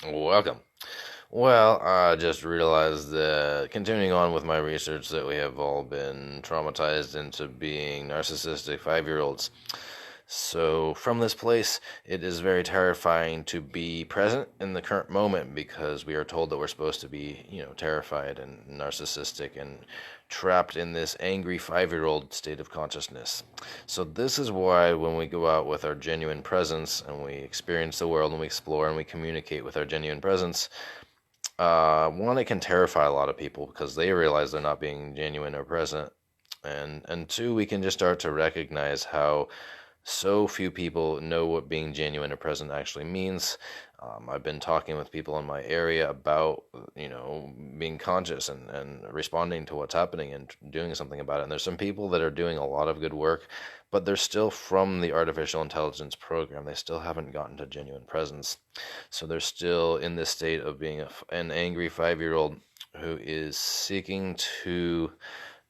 Welcome. Well, I just realized that continuing on with my research that we have all been traumatized into being narcissistic 5 year olds. So, from this place, it is very terrifying to be present in the current moment because we are told that we're supposed to be, terrified and narcissistic and trapped in this angry 5 year old state of consciousness. So, this is why when we go out with our genuine presence and we experience the world and we explore and we communicate with our genuine presence, one, it can terrify a lot of people because they realize they're not being genuine or present. And two, we can just start to recognize how so few people know what being genuine or present actually means. I've been talking with people in my area about, being conscious and responding to what's happening and doing something about it. And there's some people that are doing a lot of good work, but they're still from the artificial intelligence program. They still haven't gotten to genuine presence. So they're still in this state of being an angry 5 year old who is seeking to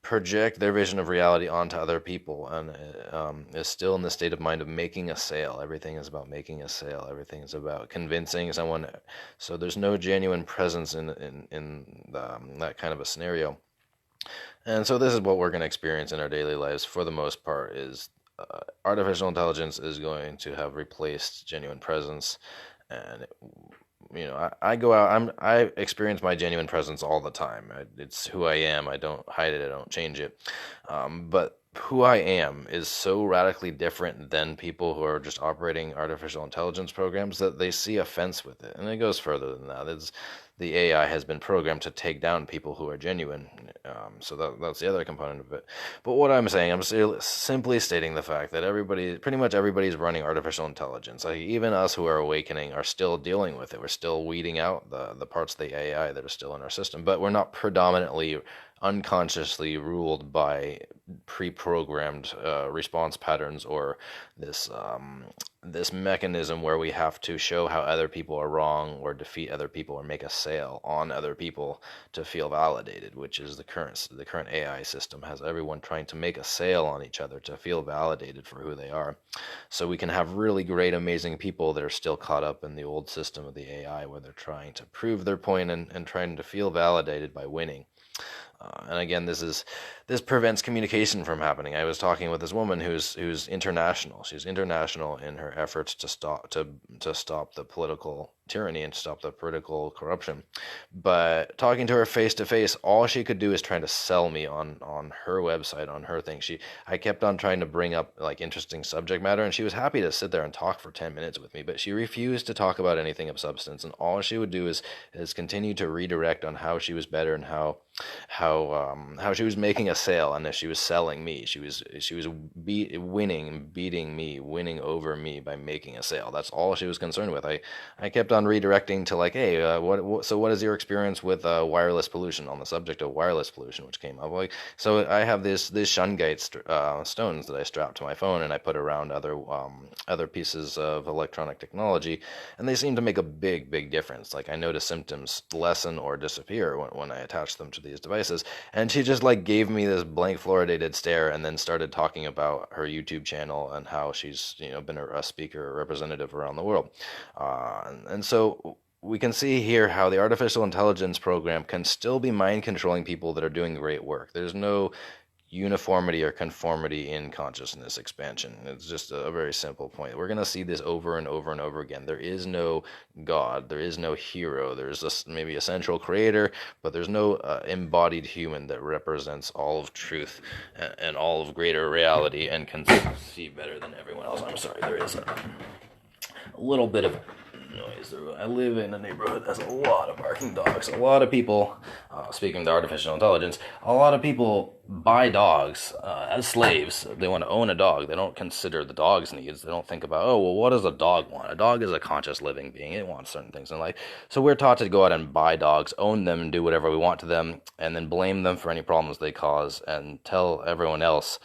project their vision of reality onto other people and is still in the state of mind of making a sale. Everything is about making a sale. Everything is about convincing someone. So there's no genuine presence in that kind of a scenario. And so this is what we're going to experience in our daily lives for the most part is artificial intelligence is going to have replaced genuine presence. And I go out. I experience my genuine presence all the time. It's who I am. I don't hide it. I don't change it. But who I am is so radically different than people who are just operating artificial intelligence programs that they see offense with it. And it goes further than that. The AI has been programmed to take down people who are genuine. So that's the other component of it. But what I'm saying, I'm simply stating the fact that pretty much everybody's running artificial intelligence. Like even us who are awakening are still dealing with it. We're still weeding out the parts of the AI that are still in our system, but we're not predominantly unconsciously ruled by pre-programmed response patterns or this mechanism where we have to show how other people are wrong or defeat other people or make a sale on other people to feel validated, which is the current AI system has everyone trying to make a sale on each other to feel validated for who they are. So we can have really great, amazing people that are still caught up in the old system of the AI where they're trying to prove their point and trying to feel validated by winning. And again, this prevents communication from happening. I was talking with this woman who's international. She's international in her efforts to stop the political tyranny and stop the political corruption. But talking to her face to face, all she could do is trying to sell me on her website, on her thing. I kept on trying to bring up like interesting subject matter, and she was happy to sit there and talk for 10 minutes with me. But she refused to talk about anything of substance, and all she would do is continue to redirect on how she was better and how she was making a sale and that she was selling me. She was beating me, winning over me by making a sale. That's all she was concerned with. I kept on redirecting to like, hey, what is your experience with wireless pollution on the subject of wireless pollution, which came up like. So I have this shungite stones that I strap to my phone and I put around other pieces of electronic technology, and they seem to make a big difference. Like I notice symptoms lessen or disappear when I attach them to these devices. And she just like gave me this blank fluoridated stare and then started talking about her YouTube channel and how she's been a speaker, a representative around the world. And so we can see here how the artificial intelligence program can still be mind controlling people that are doing great work. There's no uniformity or conformity in consciousness expansion. It's just a very simple point. We're going to see this over and over and over again. There is no God. There is no hero. There's maybe a central creator, but there's no embodied human that represents all of truth and all of greater reality and can see better than everyone else. I'm sorry, there is a little bit of noise. I live in a neighborhood that has a lot of barking dogs. A lot of people, speaking of the artificial intelligence, a lot of people buy dogs as slaves. They want to own a dog. They don't consider the dog's needs. They don't think about, oh, well, what does a dog want? A dog is a conscious living being. It wants certain things in life. So we're taught to go out and buy dogs, own them, and do whatever we want to them, and then blame them for any problems they cause and tell everyone else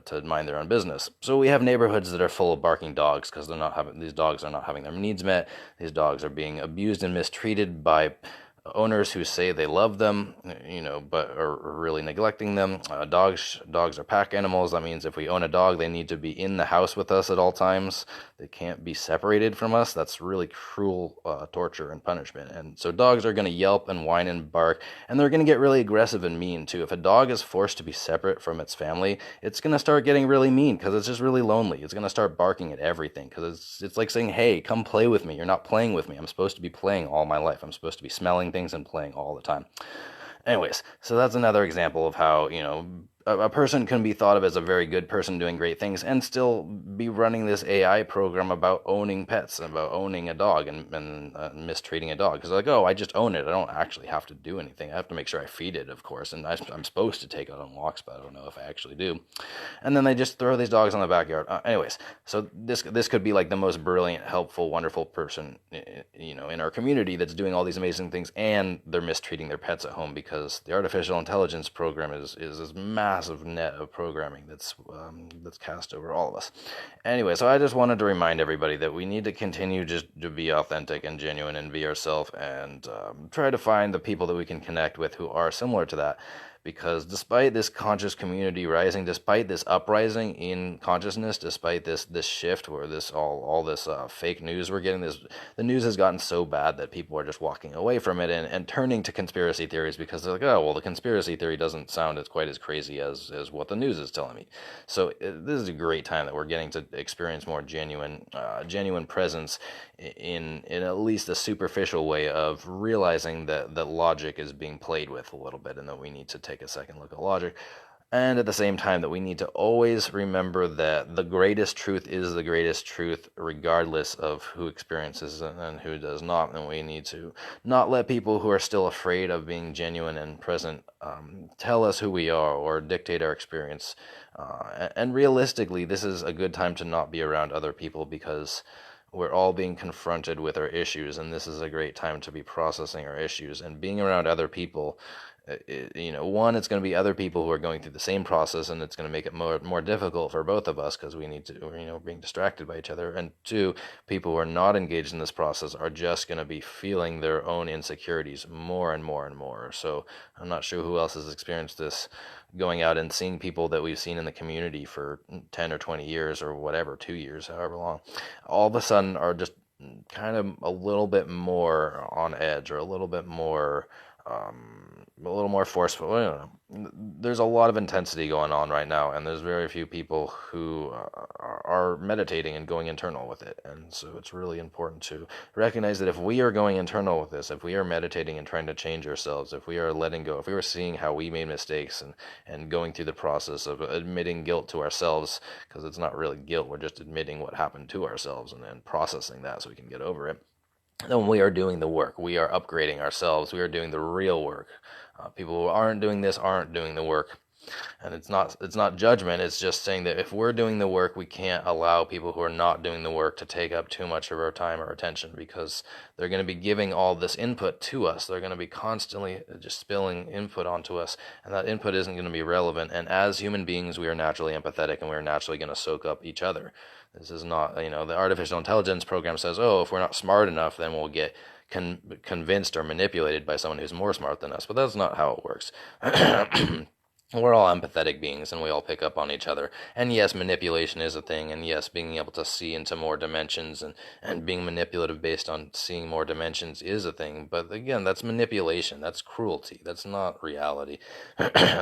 to mind their own business. So we have neighborhoods that are full of barking dogs because these dogs are not having their needs met. These dogs are being abused and mistreated by owners who say they love them, but are really neglecting them. Dogs are pack animals. That means if we own a dog, they need to be in the house with us at all times. They can't be separated from us. That's really cruel torture and punishment. And so dogs are going to yelp and whine and bark, and they're going to get really aggressive and mean too. If a dog is forced to be separate from its family, it's going to start getting really mean because it's just really lonely. It's going to start barking at everything because it's like saying, hey, come play with me. You're not playing with me. I'm supposed to be playing all my life. I'm supposed to be smelling things and playing all the time. Anyways, so that's another example of how, a person can be thought of as a very good person doing great things and still be running this AI program about owning pets, about owning a dog and mistreating a dog. Because like, oh, I just own it. I don't actually have to do anything. I have to make sure I feed it, of course. And I'm supposed to take it on walks, but I don't know if I actually do. And then they just throw these dogs in the backyard. Anyways, so this could be like the most brilliant, helpful, wonderful person, in our community that's doing all these amazing things, and they're mistreating their pets at home because the artificial intelligence program is this massive net of programming that's cast over all of us. Anyway, so I just wanted to remind everybody that we need to continue just to be authentic and genuine and be ourselves, and try to find the people that we can connect with who are similar to that. Because despite this conscious community rising, despite this uprising in consciousness, despite this shift where this all this fake news we're getting, the news has gotten so bad that people are just walking away from it and turning to conspiracy theories because they're like, oh, well, the conspiracy theory doesn't sound as quite as crazy as what the news is telling me. So this is a great time that we're getting to experience more genuine presence in at least a superficial way of realizing that logic is being played with a little bit, and that we need to take a second look at logic. And at the same time that we need to always remember that the greatest truth is the greatest truth regardless of who experiences it and who does not. And we need to not let people who are still afraid of being genuine and present tell us who we are or dictate our experience. And realistically, this is a good time to not be around other people because we're all being confronted with our issues, and this is a great time to be processing our issues and being around other people. One, it's going to be other people who are going through the same process, and it's going to make it more difficult for both of us because we need to, being distracted by each other. And two, people who are not engaged in this process are just going to be feeling their own insecurities more and more and more. So I'm not sure who else has experienced this, going out and seeing people that we've seen in the community for 10 or 20 years or whatever, 2 years, however long, all of a sudden are just kind of a little bit more on edge or a little bit more forceful. I don't know. There's a lot of intensity going on right now, and there's very few people who are meditating and going internal with it. And so it's really important to recognize that if we are going internal with this, if we are meditating and trying to change ourselves, if we are letting go, if we are seeing how we made mistakes and going through the process of admitting guilt to ourselves, because it's not really guilt, we're just admitting what happened to ourselves and then processing that so we can get over it. Then we are doing the work. We are upgrading ourselves. We are doing the real work. People who aren't doing this aren't doing the work. And it's not judgment. It's just saying that if we're doing the work, we can't allow people who are not doing the work to take up too much of our time or attention, because they're going to be giving all this input to us. They're going to be constantly just spilling input onto us, and that input isn't going to be relevant. And as human beings, we are naturally empathetic, and we're naturally going to soak up each other. This is not, the artificial intelligence program says, oh, if we're not smart enough, then we'll get convinced or manipulated by someone who's more smart than us. But that's not how it works. We're all empathetic beings, and we all pick up on each other. And yes, manipulation is a thing, and yes, being able to see into more dimensions and being manipulative based on seeing more dimensions is a thing. But again, that's manipulation. That's cruelty. That's not reality.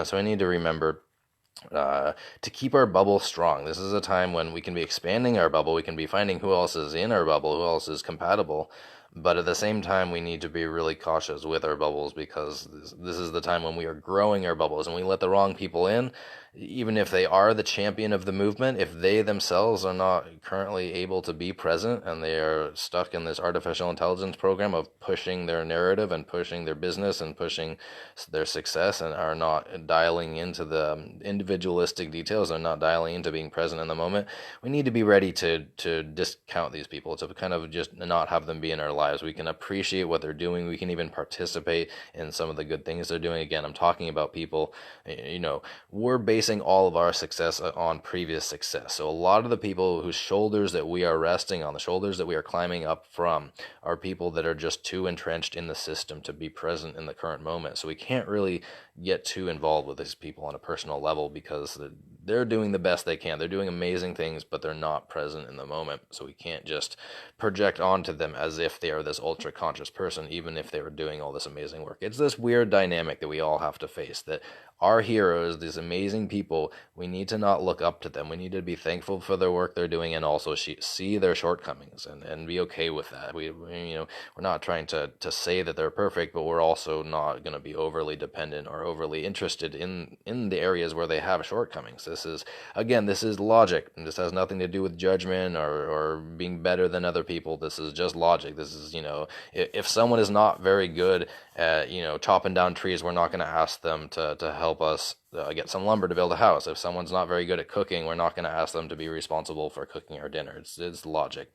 So I need to remember to keep our bubble strong. This is a time when we can be expanding our bubble. We can be finding who else is in our bubble, who else is compatible. But at the same time, we need to be really cautious with our bubbles, because this is the time when we are growing our bubbles, and we let the wrong people in, even if they are the champion of the movement, if they themselves are not currently able to be present and they are stuck in this artificial intelligence program of pushing their narrative and pushing their business and pushing their success, and are not dialing into the individualistic details and not dialing into being present in the moment, we need to be ready to discount these people, to kind of just not have them be in our lives. We can appreciate what they're doing. We can even participate in some of the good things they're doing. Again, I'm talking about people, we're basically basing all of our success on previous success. So a lot of the people whose shoulders that we are resting on, the shoulders that we are climbing up from, are people that are just too entrenched in the system to be present in the current moment. So we can't really get too involved with these people on a personal level because they're doing the best they can. They're doing amazing things, but they're not present in the moment. So we can't just project onto them as if they are this ultra conscious person, even if they were doing all this amazing work. It's this weird dynamic that we all have to face, that our heroes, these amazing people, we need to not look up to them. We need to be thankful for their work they're doing and also see their shortcomings and be okay with that. We're not trying to say that they're perfect, but we're also not going to be overly dependent or overly interested in the areas where they have shortcomings. This is logic. This has nothing to do with judgment or being better than other people. This is just logic. This is, if someone is not very good at, chopping down trees, we're not going to ask them to help us get some lumber to build a house. If someone's not very good at cooking, we're not going to ask them to be responsible for cooking our dinner. It's logic.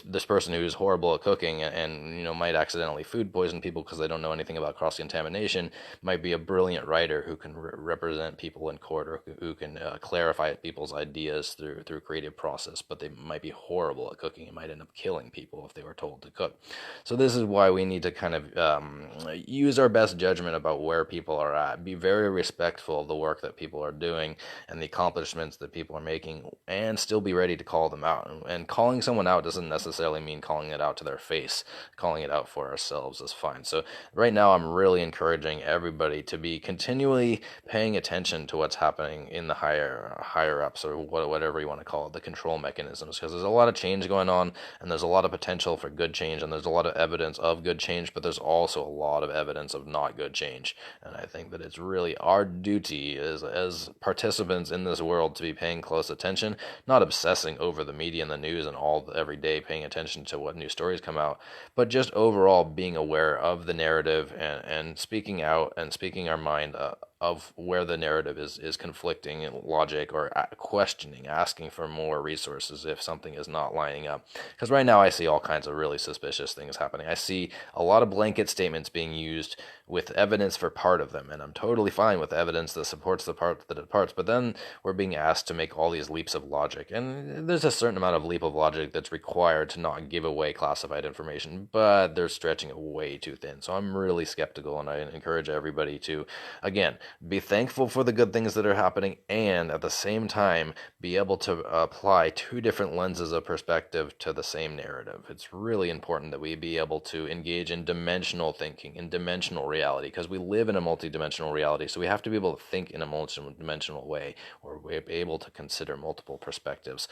This person who's horrible at cooking and might accidentally food poison people because they don't know anything about cross contamination might be a brilliant writer who can represent people in court, or who can clarify people's ideas through creative process. But they might be horrible at cooking and might end up killing people if they were told to cook. So this is why we need to kind of use our best judgment about where people are at. Be very respectful of the work that people are doing and the accomplishments that people are making, and still be ready to call them out. And calling someone out doesn't necessarily mean calling it out to their face. Calling it out for ourselves is fine. So right now I'm really encouraging everybody to be continually paying attention to what's happening in the higher ups, or whatever you want to call it, the control mechanisms, because there's a lot of change going on, and there's a lot of potential for good change, and there's a lot of evidence of good change, but there's also a lot of evidence of not good change. And I think that it's really our duty as participants in this world to be paying close attention, not obsessing over the media and the news and every day paying attention to what new stories come out, but just overall being aware of the narrative and speaking out and speaking our mind of where the narrative is conflicting in logic, or questioning, asking for more resources if something is not lining up. Because right now I see all kinds of really suspicious things happening. I see a lot of blanket statements being used with evidence for part of them, and I'm totally fine with evidence that supports the part that it parts, but then we're being asked to make all these leaps of logic, and there's a certain amount of leap of logic that's required to not give away classified information, but they're stretching it way too thin. So I'm really skeptical, and I encourage everybody to, again, be thankful for the good things that are happening, and at the same time be able to apply two different lenses of perspective to the same narrative. It's really important that we be able to engage in dimensional thinking, in dimensional reality, because we live in a multidimensional reality, so we have to be able to think in a multidimensional way, or we're able to consider multiple perspectives.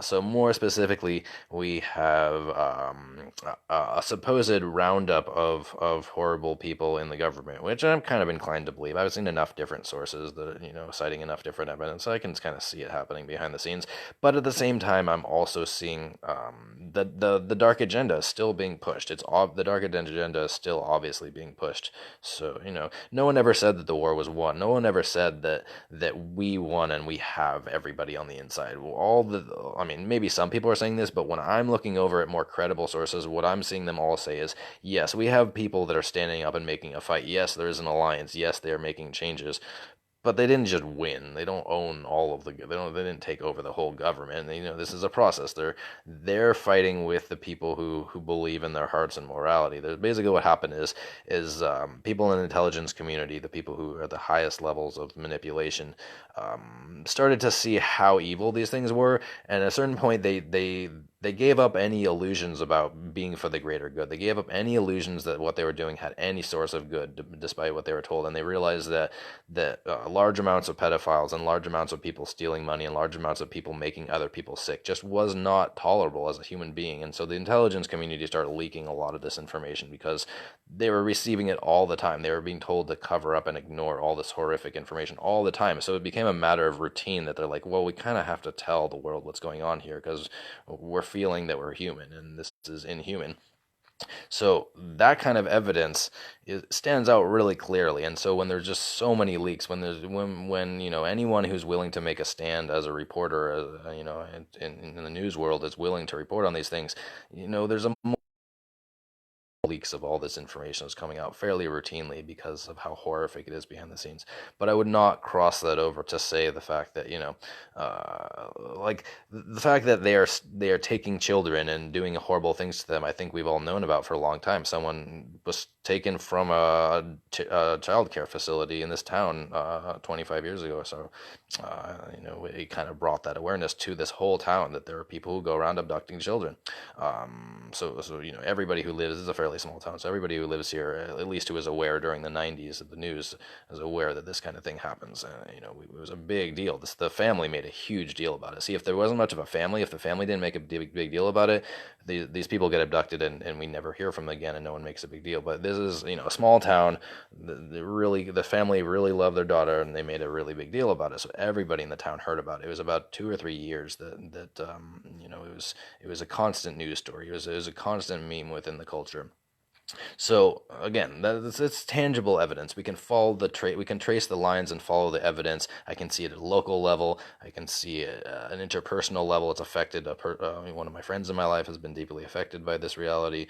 So more specifically, we have a supposed roundup of horrible people in the government, which I'm kind of inclined to believe. I've seen enough different sources that, citing enough different evidence, so I can kind of see it happening behind the scenes. But at the same time, I'm also seeing the dark agenda is still being pushed. The dark agenda is still obviously being pushed. So, no one ever said that the war was won. No one ever said that we won and we have everybody on the inside. Maybe some people are saying this, but when I'm looking over at more credible sources, what I'm seeing them all say is, yes, we have people that are standing up and making a fight. Yes, there is an alliance. Yes, they are making changes. But they didn't just win. They don't own all of the. They didn't take over the whole government. This is a process. They're fighting with the people who believe in their hearts and morality. Basically what happened is people in the intelligence community, the people who are the highest levels of manipulation, started to see how evil these things were, and at a certain point they gave up any illusions about being for the greater good. They gave up any illusions that what they were doing had any source of good, despite what they were told. And they realized that large amounts of pedophiles and large amounts of people stealing money and large amounts of people making other people sick just was not tolerable as a human being. And so the intelligence community started leaking a lot of this information because they were receiving it all the time. They were being told to cover up and ignore all this horrific information all the time. So it became a matter of routine that they're like, well, we kind of have to tell the world what's going on here because we're feeling that we're human and this is inhuman. So that kind of evidence stands out really clearly. And so when there's just so many leaks, when anyone who's willing to make a stand as a reporter, in the news world is willing to report on these things, there's a leaks of all this information is coming out fairly routinely because of how horrific it is behind the scenes. But I would not cross that over to say the fact that, like the fact that they are taking children and doing horrible things to them. I think we've all known about for a long time. Someone was taken from a child care facility in this town 25 years ago or so. It kind of brought that awareness to this whole town that there are people who go around abducting children. So everybody who lives, this is a fairly small town, so everybody who lives here, at least who was aware during the 90s of the news, is aware that this kind of thing happens. It was a big deal. The family made a huge deal about it. See, if there wasn't much of a family, if the family didn't make a big deal about it, these people get abducted and we never hear from them again, and no one makes a big deal. But this is, a small town. The family really loved their daughter, and they made a really big deal about it. So everybody in the town heard about it. It was about 2 or 3 years that it was a constant news story. It was a constant meme within the culture. So again, that's tangible evidence. We can follow we can trace the lines and follow the evidence. I can see it at a local level. I can see it at an interpersonal level. It's affected one of my friends in my life has been deeply affected by this reality.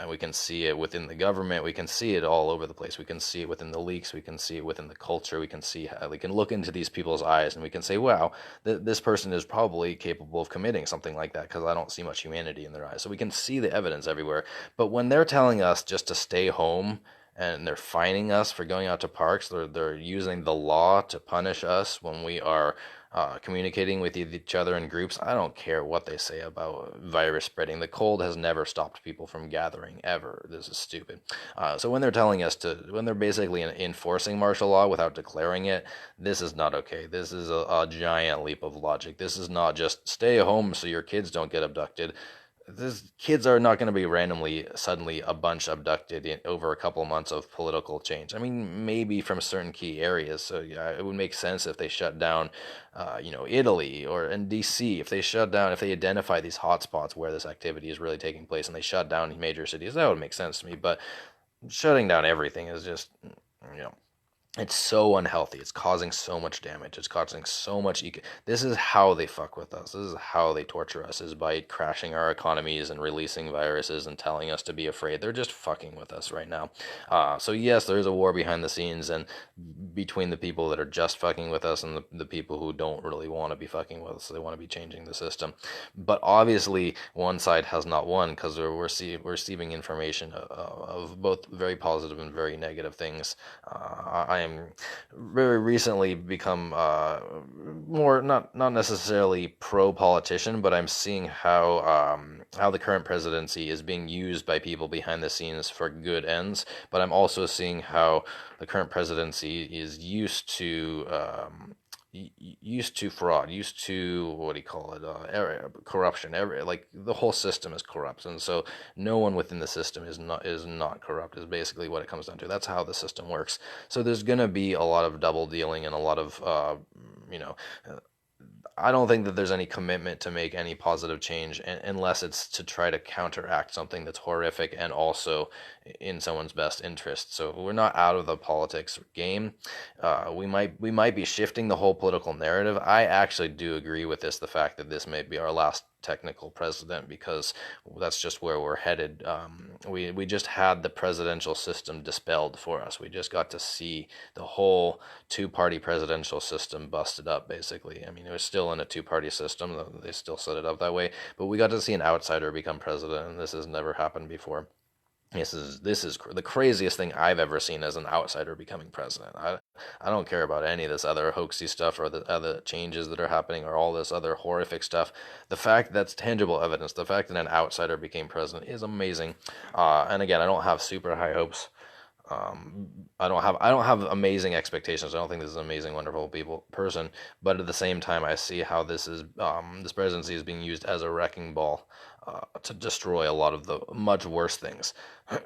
We can see it within the government. We can see it all over the place. We can see it within the leaks. We can see it within the culture. We can see how we can look into these people's eyes and we can say, wow, this person is probably capable of committing something like that because I don't see much humanity in their eyes. So we can see the evidence everywhere. But when they're telling us just to stay home and they're fining us for going out to parks, they're using the law to punish us when we are communicating with each other in groups. I don't care what they say about virus spreading. The cold has never stopped people from gathering ever. This is stupid. So when they're telling us when they're basically enforcing martial law without declaring it, this is not okay. This is a giant leap of logic. This is not just stay home so your kids don't get abducted. These kids are not going to be randomly, suddenly a bunch abducted over a couple of months of political change. I mean, maybe from certain key areas. So yeah, it would make sense if they shut down, Italy or in DC. If they identify these hotspots where this activity is really taking place and they shut down major cities, that would make sense to me. But shutting down everything is just, it's so unhealthy. It's causing so much damage. It's causing so much. This is how they fuck with us. This is how they torture us, is by crashing our economies and releasing viruses and telling us to be afraid. They're just fucking with us right now. So yes, there's a war behind the scenes and between the people that are just fucking with us and the people who don't really want to be fucking with us. They want to be changing the system. But obviously, one side has not won because we're receiving information of both very positive and very negative things. I am very recently become more not necessarily pro politician, but I'm seeing how the current presidency is being used by people behind the scenes for good ends. But I'm also seeing how the current presidency is used to fraud, used to what do you call it, corruption. Like the whole system is corrupt, and so no one within the system is not corrupt. Is basically what it comes down to. That's how the system works. So there's gonna be a lot of double dealing and a lot of I don't think that there's any commitment to make any positive change unless it's to try to counteract something that's horrific and also in someone's best interest. So we're not out of the politics game. We might be shifting the whole political narrative. I actually do agree with this, the fact that this may be our last technical president, because that's just where we're headed. We just had the presidential system dispelled for us. We just got to see the whole two-party presidential system busted up, basically. I mean, it was still in a two-party system. They still set it up that way. But we got to see an outsider become president, and this has never happened before. This is the craziest thing I've ever seen as an outsider becoming president. I don't care about any of this other hoaxy stuff or the other changes that are happening or all this other horrific stuff. The fact that's tangible evidence, the fact that an outsider became president is amazing. And again, I don't have super high hopes. I don't have amazing expectations. I don't think this is an amazing, wonderful person. But at the same time, I see how this presidency is being used as a wrecking ball to destroy a lot of the much worse things.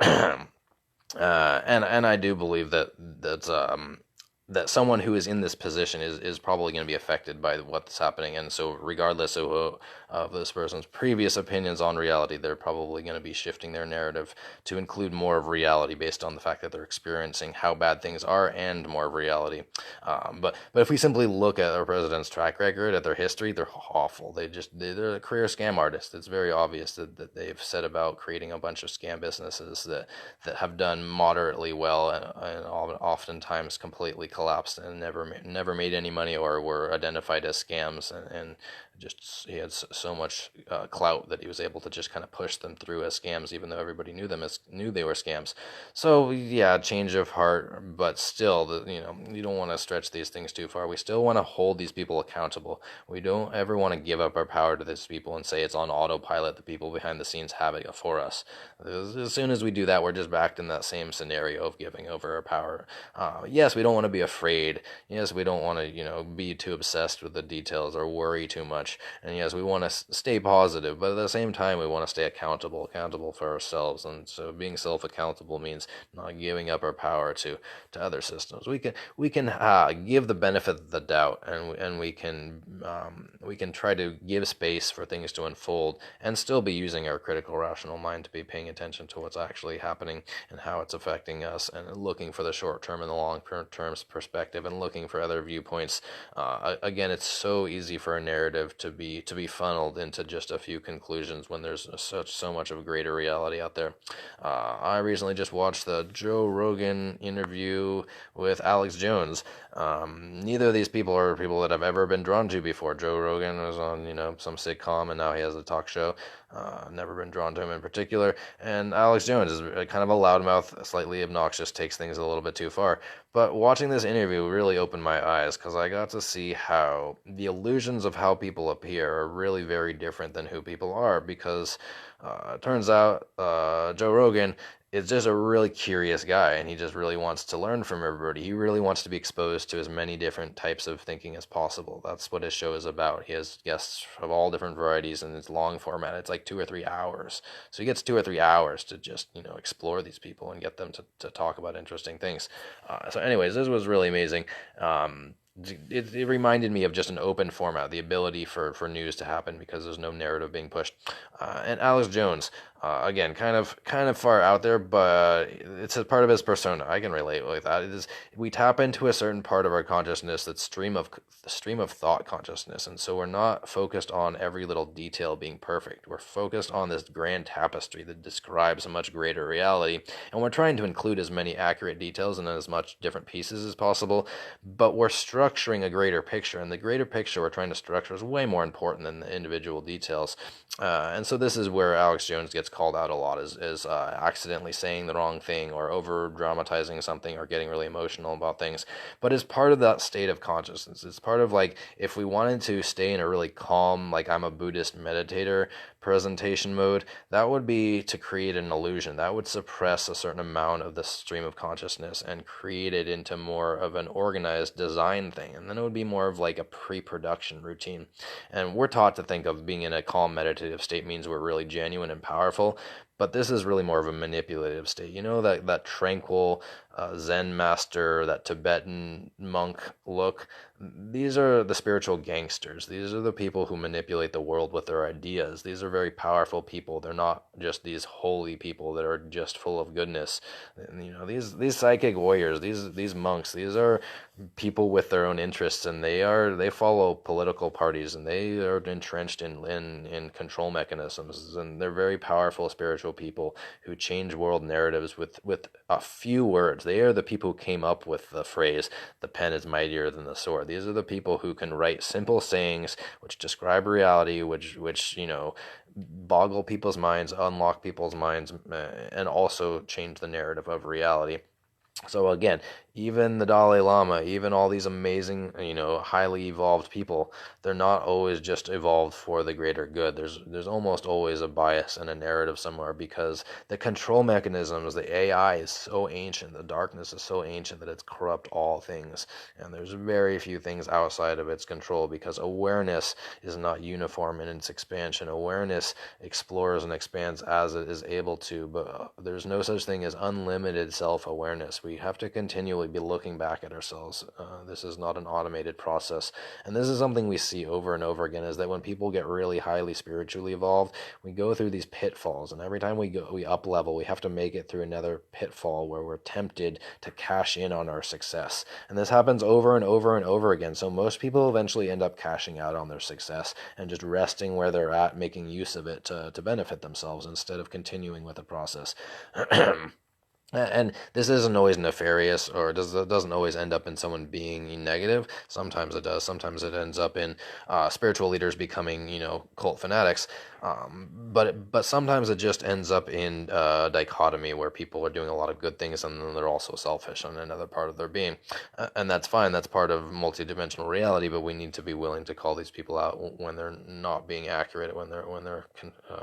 And I do believe that that someone who is in this position is probably going to be affected by what's happening. And so regardless of this person's previous opinions on reality, they're probably going to be shifting their narrative to include more of reality based on the fact that they're experiencing how bad things are and more of reality. But if we simply look at our president's track record, at their history, they're awful. They're a career scam artist. It's very obvious that they've set about creating a bunch of scam businesses that have done moderately well and oftentimes completely collapsed and never made any money or were identified as scams, and just he had so much clout that he was able to just kind of push them through as scams, even though everybody knew they were scams. So yeah, change of heart, but still, you don't want to stretch these things too far. We still want to hold these people accountable. We don't ever want to give up our power to these people and say it's on autopilot. The people behind the scenes have it for us. As soon as we do that, we're just back in that same scenario of giving over our power. Yes, we don't want to be afraid. Yes, we don't want to be too obsessed with the details or worry too much. And yes, we want to stay positive, but at the same time, we want to stay accountable for ourselves. And so, being self-accountable means not giving up our power to other systems. We can give the benefit of the doubt, and we can try to give space for things to unfold, and still be using our critical, rational mind to be paying attention to what's actually happening and how it's affecting us, and looking for the short-term and the long-term perspective, and looking for other viewpoints. Again, it's so easy for a narrative to be funneled into just a few conclusions when there's so much of a greater reality out there. I recently just watched the Joe Rogan interview with Alex Jones. Neither of these people are people that I've ever been drawn to before. Joe Rogan was on some sitcom, and now he has a talk show. Never been drawn to him in particular. And Alex Jones is kind of a loudmouth, slightly obnoxious, takes things a little bit too far. But watching this interview really opened my eyes, because I got to see how the illusions of how people appear are really very different than who people are, because it turns out Joe Rogan is just a really curious guy, and he just really wants to learn from everybody. He really wants to be exposed to as many different types of thinking as possible. That's what his show is about. He has guests of all different varieties, and it's long format. It's like 2 or 3 hours. So he gets 2 or 3 hours to just, explore these people and get them to talk about interesting things. So anyways, this was really amazing. It reminded me of just an open format, the ability for news to happen because there's no narrative being pushed. And Alex Jones, again, kind of far out there, but it's a part of his persona. I can relate with that. We tap into a certain part of our consciousness, that's stream of thought consciousness, and so we're not focused on every little detail being perfect. We're focused on this grand tapestry that describes a much greater reality, and we're trying to include as many accurate details and as much different pieces as possible, but we're structuring a greater picture, and the greater picture we're trying to structure is way more important than the individual details. And so this is where Alex Jones gets called out a lot, is accidentally saying the wrong thing, or over dramatizing something, or getting really emotional about things. But it's part of that state of consciousness. It's part of, like, if we wanted to stay in a really calm, like I'm a Buddhist meditator presentation mode, that would be to create an illusion. That would suppress a certain amount of the stream of consciousness and create it into more of an organized design thing. And then it would be more of like a pre-production routine. And we're taught to think of being in a calm meditative state means we're really genuine and powerful, but this is really more of a manipulative state. That tranquil Zen master, that Tibetan monk look. These are the spiritual gangsters. These are the people who manipulate the world with their ideas. These are very powerful people. They're not just these holy people that are just full of goodness. These psychic warriors, these monks, these are people with their own interests, and they follow political parties, and they are entrenched in control mechanisms, and they're very powerful spiritual people who change world narratives with a few words. They are the people who came up with the phrase, "The pen is mightier than the sword." These are the people who can write simple sayings which describe reality, which boggle people's minds, unlock people's minds, and also change the narrative of reality. So again, even the Dalai Lama, even all these amazing, highly evolved people, they're not always just evolved for the greater good. There's almost always a bias and a narrative somewhere, because the control mechanisms, the AI is so ancient, the darkness is so ancient that it's corrupt all things. And there's very few things outside of its control, because awareness is not uniform in its expansion. Awareness explores and expands as it is able to, but there's no such thing as unlimited self-awareness. process. We have to continually be looking back at ourselves. This is not an automated process. And this is something we see over and over again, is that when people get really highly spiritually evolved, we go through these pitfalls. And every time we up level, we have to make it through another pitfall where we're tempted to cash in on our success. And this happens over and over and over again. So most people eventually end up cashing out on their success and just resting where they're at, making use of it to benefit themselves instead of continuing with the process. And this isn't always nefarious, or doesn't always end up in someone being negative. Sometimes it does. Sometimes it ends up in spiritual leaders becoming, cult fanatics. But sometimes it just ends up in dichotomy where people are doing a lot of good things and then they're also selfish on another part of their being. And that's fine. That's part of multidimensional reality. But we need to be willing to call these people out when they're not being accurate, when they're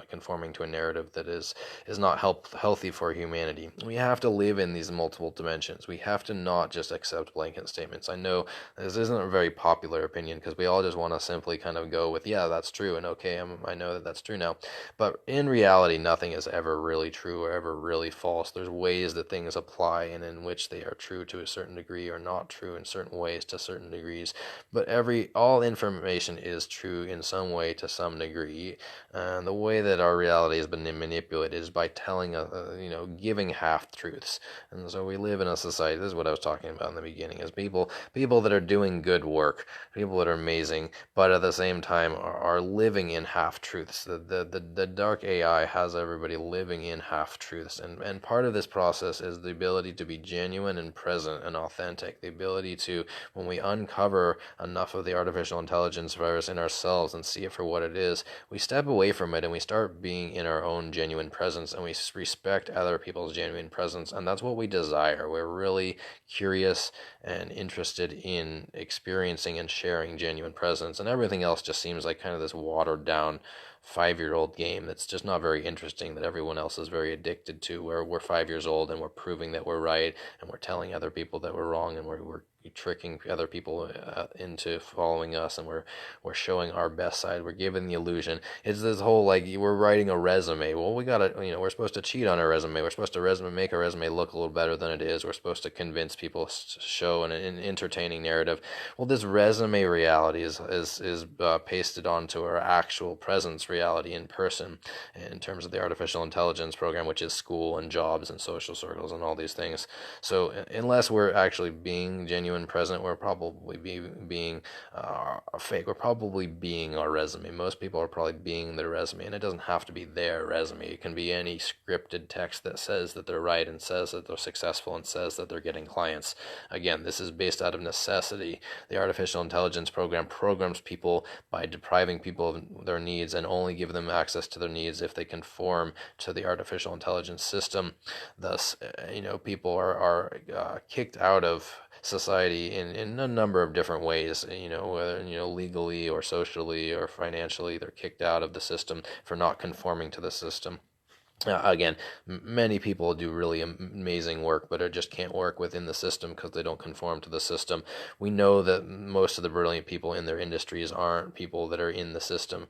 conforming to a narrative that is not healthy for humanity. We have to live in these multiple dimensions. We have to not just accept blanket statements. I know this isn't a very popular opinion because we all just want to simply kind of go with, yeah, that's true, and okay, I know that that's true now. But in reality, nothing is ever really true or ever really false. There's ways that things apply and in which they are true to a certain degree or not true in certain ways to certain degrees. But all information is true in some way to some degree. And the way that our reality has been manipulated is by telling, giving half-truths. And so we live in a society, this is what I was talking about in the beginning, is people that are doing good work, people that are amazing, but at the same time are living in half-truths. The dark AI has everybody living in half-truths. And part of this process is the ability to be genuine and present and authentic. The ability to, when we uncover enough of the artificial intelligence virus in ourselves and see it for what it is, we step away from it and we start being in our own genuine presence, and we respect other people's genuine presence. And that's what we desire. We're really curious and interested in experiencing and sharing genuine presence, and everything else just seems like kind of this watered down 5-year-old game that's just not very interesting, that everyone else is very addicted to, where we're 5 years old and we're proving that we're right and we're telling other people that we're wrong, and we're tricking other people into following us, and we're showing our best side. We're given the illusion. It's this whole, like, we're writing a resume. Well, we gotta, we're supposed to cheat on our resume. We're supposed to make our resume look a little better than it is. We're supposed to convince people to show an entertaining narrative. Well, this resume reality is pasted onto our actual presence reality in person, in terms of the artificial intelligence program, which is school and jobs and social circles and all these things. So unless we're actually being genuine present, we're probably being fake. We're probably being our resume. Most people are probably being their resume, and it doesn't have to be their resume. It can be any scripted text that says that they're right and says that they're successful and says that they're getting clients. Again, this is based out of necessity. The artificial intelligence program programs people by depriving people of their needs and only give them access to their needs if they conform to the artificial intelligence system. Thus, people are kicked out of society in a number of different ways, whether legally or socially or financially. They're kicked out of the system for not conforming to the system. Again, many people do really amazing work, but it just can't work within the system because they don't conform to the system. We know that most of the brilliant people in their industries aren't people that are in the system.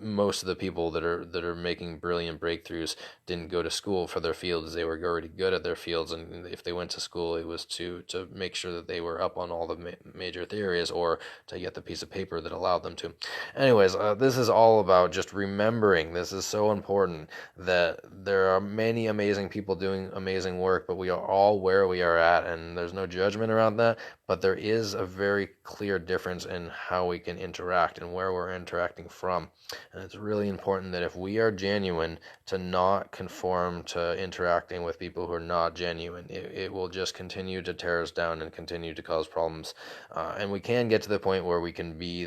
Most of the people that are making brilliant breakthroughs didn't go to school for their fields. They were already good at their fields, and if they went to school, it was to make sure that they were up on all the major theories, or to get the piece of paper that allowed them to. Anyways, this is all about just remembering. This is so important that there are many amazing people doing amazing work, but we are all where we are at, and there's no judgment around that. But there is a very clear difference in how we can interact and where we're interacting from. And it's really important that if we are genuine, to not conform to interacting with people who are not genuine. It will just continue to tear us down and continue to cause problems. And we can get to the point where we can be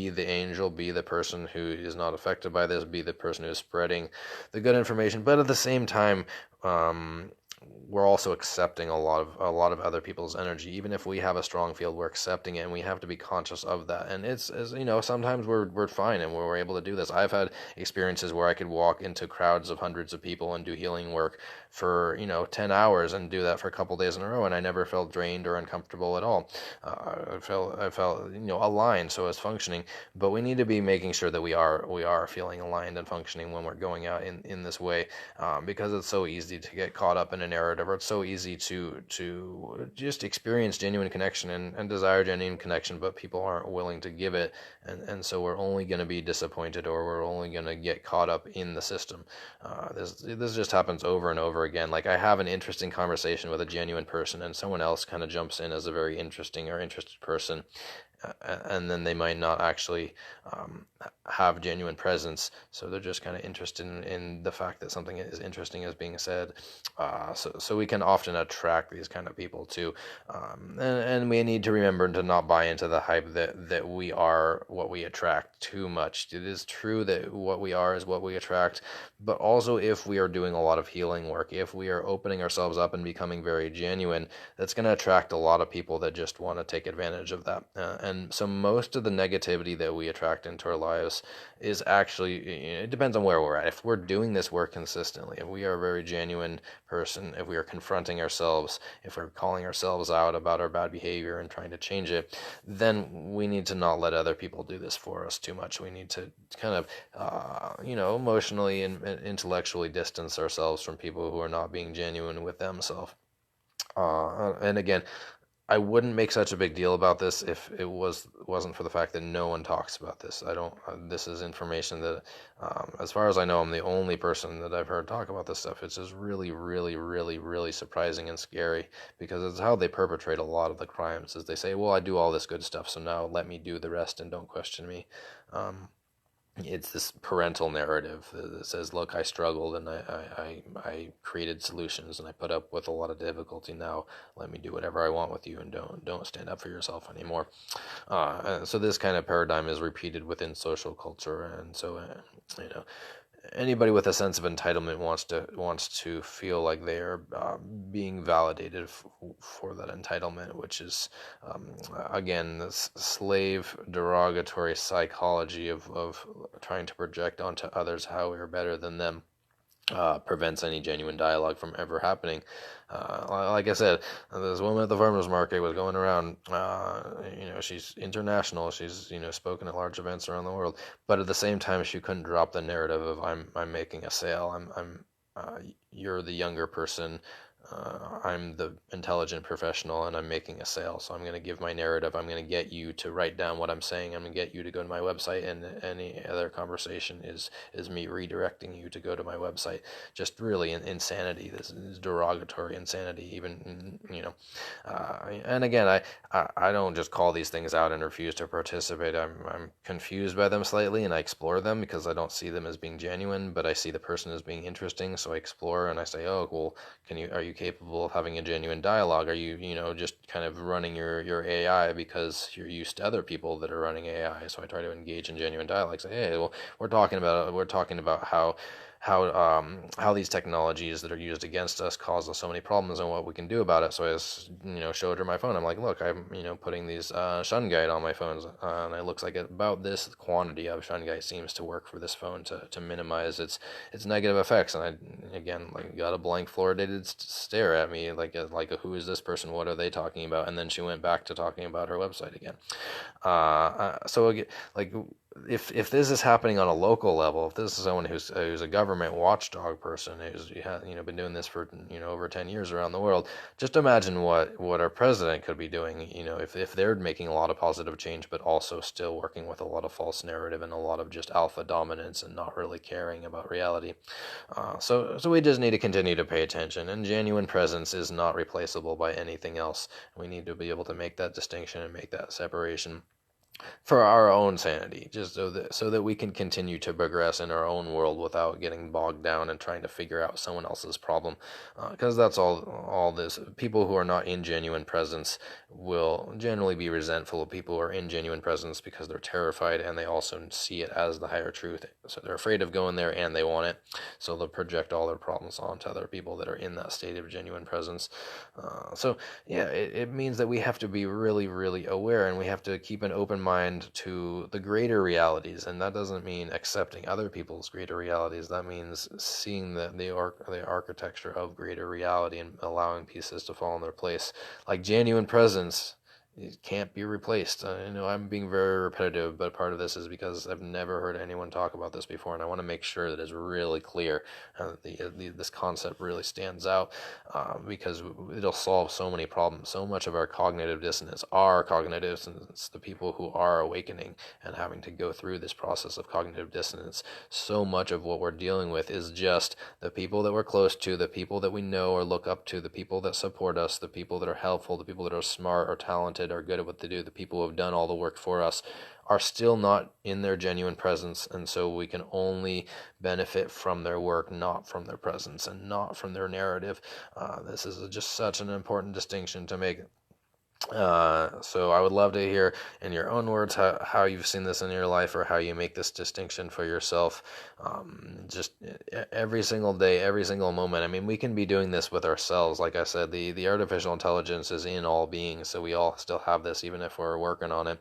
the angel, be the person who is not affected by this, be the person who is spreading the good information. But at the same time, we're also accepting a lot of other people's energy. Even if we have a strong field, we're accepting it, and we have to be conscious of that. And it's sometimes we're fine and we're able to do this. I've had experiences where I could walk into crowds of hundreds of people and do healing work for 10 hours and do that for a couple days in a row, and I never felt drained or uncomfortable at all. I felt aligned, so I was functioning. But we need to be making sure that we are feeling aligned and functioning when we're going out in this way, because it's so easy to get caught up in a narrative, or it's so easy to just experience genuine connection and desire genuine connection, but people aren't willing to give it, and so we're only going to be disappointed, or we're only going to get caught up in the system. This just happens over and over again. Like, I have an interesting conversation with a genuine person, and someone else kind of jumps in as a very interesting or interested person, and then they might not actually have genuine presence, so they're just kind of interested in the fact that something is interesting is being said. So we can often attract these kind of people too, and we need to remember to not buy into the hype that we are what we attract too much. It is true that what we are is what we attract, but also if we are doing a lot of healing work, if we are opening ourselves up and becoming very genuine, that's going to attract a lot of people that just want to take advantage of that. And so most of the negativity that we attract into our lives is actually, it depends on where we're at. If we're doing this work consistently, if we are a very genuine person, if we are confronting ourselves, if we're calling ourselves out about our bad behavior and trying to change it, then we need to not let other people do this for us too much. We need to kind of, emotionally and intellectually distance ourselves from people who are not being genuine with themselves. And again, I wouldn't make such a big deal about this if it wasn't for the fact that no one talks about this. I don't. This is information that, as far as I know, I'm the only person that I've heard talk about this stuff. It's just really, really, really, really surprising and scary, because it's how they perpetrate a lot of the crimes. Is they say, "Well, I do all this good stuff, so now let me do the rest and don't question me." It's this parental narrative that says, look, I struggled and I created solutions and I put up with a lot of difficulty. Now let me do whatever I want with you and don't stand up for yourself anymore. So this kind of paradigm is repeated within social culture, and so anybody with a sense of entitlement wants to feel like they are being validated for that entitlement, which is again this slave derogatory psychology of trying to project onto others how we're better than them. Prevents any genuine dialogue from ever happening. Like I said, this woman at the farmer's market was going around, she's international, she's, spoken at large events around the world, but at the same time, she couldn't drop the narrative of I'm making a sale, you're the younger person, I'm the intelligent professional and I'm making a sale, so I'm going to give my narrative. I'm going to get you to write down what I'm saying. I'm going to get you to go to my website, and any other conversation is me redirecting you to go to my website. Just really insanity. This is derogatory insanity, even, and again, I don't just call these things out and refuse to participate. I'm confused by them slightly, and I explore them because I don't see them as being genuine, but I see the person as being interesting, so I explore and I say, oh, well, are you capable of having a genuine dialogue? Are you, just kind of running your AI because you're used to other people that are running AI? So I try to engage in genuine dialogue. Say, hey, well, we're talking about how these technologies that are used against us cause us so many problems and what we can do about it. So I just, showed her my phone. I'm like, look, I'm, putting these ShunGuide on my phones, and it looks like about this quantity of ShunGuide seems to work for this phone to minimize its negative effects. And I, again, like, got a blank fluoridated stare at me, like who is this person? What are they talking about? And then she went back to talking about her website again. So again, like, if this is happening on a local level, if this is someone who's a government watchdog person who's been doing this for over 10 years around the world, just imagine what our president could be doing, if they're making a lot of positive change, but also still working with a lot of false narrative and a lot of just alpha dominance and not really caring about reality. So we just need to continue to pay attention, and genuine presence is not replaceable by anything else. We need to be able to make that distinction and make that separation for our own sanity, just so that we can continue to progress in our own world without getting bogged down and trying to figure out someone else's problem, because that's all this. People who are not in genuine presence will generally be resentful of people who are in genuine presence because they're terrified, and they also see it as the higher truth, so they're afraid of going there and they want it, so they'll project all their problems onto other people that are in that state of genuine presence. So yeah, it means that we have to be really, really aware, and we have to keep an open mind to the greater realities, and that doesn't mean accepting other people's greater realities. That means seeing the architecture of greater reality and allowing pieces to fall in their place. Like, genuine presence it can't be replaced. I know I'm being very repetitive, but part of this is because I've never heard anyone talk about this before, and I want to make sure that it's really clear. This concept really stands out because it'll solve so many problems. So much of our cognitive dissonance, the people who are awakening and having to go through this process of cognitive dissonance, so much of what we're dealing with is just the people that we're close to, the people that we know or look up to, the people that support us, the people that are helpful, the people that are smart or talented or good at what they do, the people who have done all the work for us are still not in their genuine presence, and so we can only benefit from their work, not from their presence and not from their narrative. This is just such an important distinction to make. So I would love to hear in your own words how you've seen this in your life, or how you make this distinction for yourself. Just every single day, every single moment. I mean, we can be doing this with ourselves. Like I said, the artificial intelligence is in all beings, so we all still have this, even if we're working on it.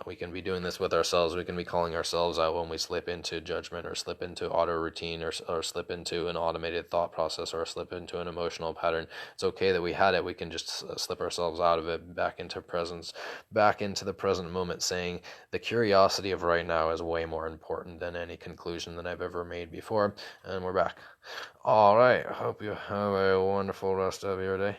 We can be doing this with ourselves. We can be calling ourselves out when we slip into judgment, or slip into auto routine, or slip into an automated thought process, or slip into an emotional pattern. It's okay that we had it. We can just slip ourselves out of it, back into presence, back into the present moment, saying the curiosity of right now is way more important than any conclusion that I've ever made before. And we're back. All right. I hope you have a wonderful rest of your day.